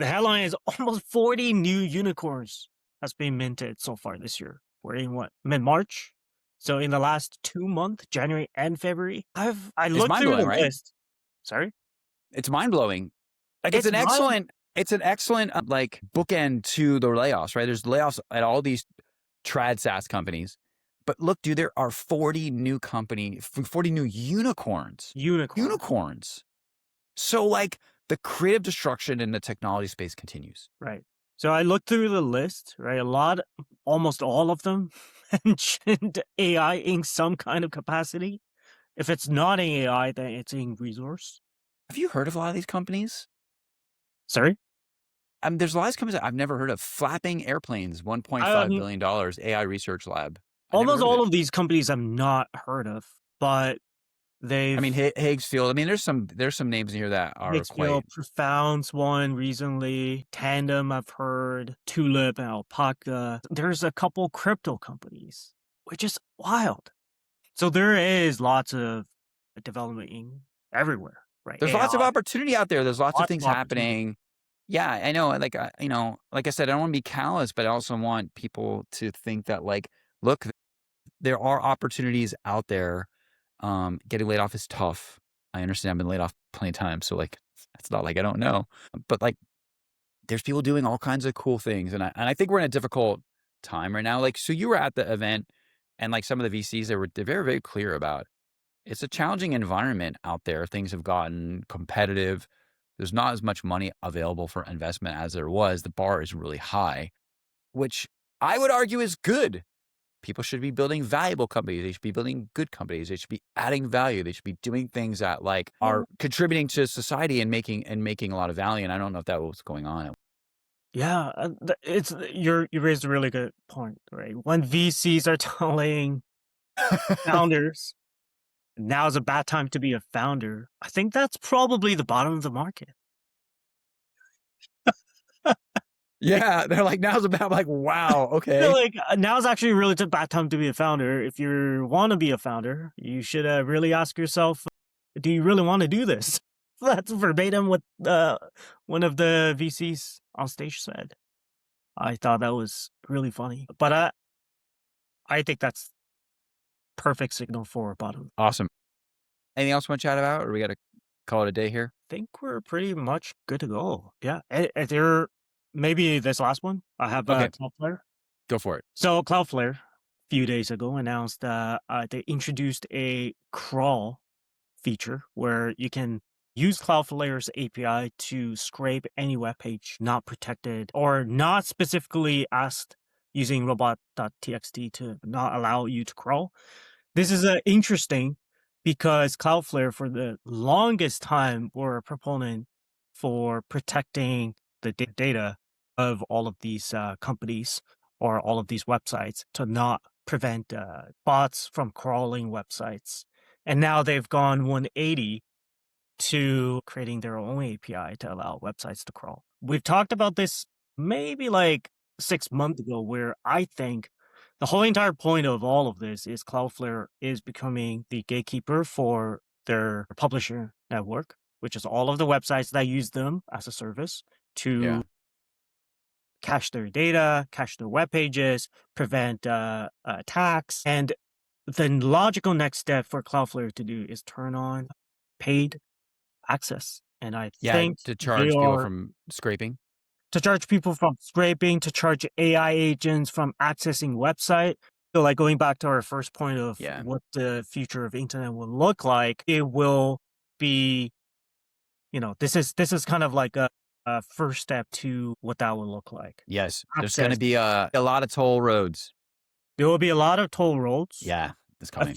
The headline is almost 40 new unicorns has been minted so far this year. We're in what, mid-March? So in the last 2 months, January and February, I It's looked mind through blowing, the right? list. Sorry? It's mind blowing. Like It's mind it's an excellent like bookend to the layoffs, right? There's layoffs at all these trad SaaS companies. But look, dude, there are 40 new 40 new unicorns. unicorn. Unicorns. So like the creative destruction in the technology space continues. Right. So I looked through the list, right? Almost all of them mentioned AI in some kind of capacity. If it's not in AI, then it's in resource. Have you heard of a lot of these companies? Sorry? There's a lot of companies that I've never heard of. Flapping Airplanes, $1.5 Um, billion AI research lab. I never Almost heard of all it. of these companies I've not heard of, but I mean, they've Higgsfield. I mean, there's some names in here that are quite. Wakefield, Profound's one recently, Tandem I've heard, Tulip and Alpaca. There's a couple crypto companies, which is wild. So there is lots of development in everywhere, right? There's lots of AI, opportunity out there. There's lots of lots things of opportunity. happening. Yeah, I know. Like I said, I don't want to be callous, but I also want people to think that, like, look, there are opportunities out there. Getting laid off is tough. I understand. I've been laid off plenty of times, so like, it's not like I don't know. But like, there's people doing all kinds of cool things, and I think we're in a difficult time right now. Like, so you were at the event, and like some of the VCs, they're very very clear about it's a challenging environment out there. Things have gotten competitive. There's not as much money available for investment as there was. The bar is really high, which I would argue is good. People should be building valuable companies. They should be building good companies. They should be adding value. They should be doing things that like are contributing to society and making a lot of value. And I don't know if that was going on. Yeah, you raised a really good point, right? When VCs are telling founders now's a bad time to be a founder, I think that's probably the bottom of the market. Yeah, they're like, now's about like, wow, Feel okay. like now's actually a really bad time to be a founder. If you want to be a founder, you should really ask yourself, do you really want to do this? That's verbatim what one of the VCs on stage said. I thought that was really funny, but I think that's perfect signal for bottom. Awesome. Anything else you want to chat about, or we got to call it a day here? Think we're pretty much good to go. Yeah, there maybe this last one. I have Okay, Cloudflare. go for it. So Cloudflare, a few days ago, announced they introduced a crawl feature where you can use Cloudflare's API to scrape any web page not protected or not specifically asked using robot.txt to not allow you to crawl. This is interesting because Cloudflare, for the longest time, were a proponent for protecting the data of all of these companies or all of these websites to not prevent bots from crawling websites. And now they've gone 180 to creating their own API to allow websites to crawl. We've talked about this maybe like 6 months ago, where I think the whole entire point of all of this is Cloudflare is becoming the gatekeeper for their publisher network, which is all of the websites that use them as a service to Yeah. cache their data, cache their web pages, prevent attacks. And the logical next step for Cloudflare to do is turn on paid access. And I Yeah, think to they charge people are from scraping. to charge people from scraping, to charge AI agents from accessing website. So like going back to our first point of Yeah. what the future of internet will look like, it will be, this is kind of like a first step to what that will look like. Yes. There's going Access. to be a lot of toll roads. There will be a lot of toll roads. Yeah, it's A coming.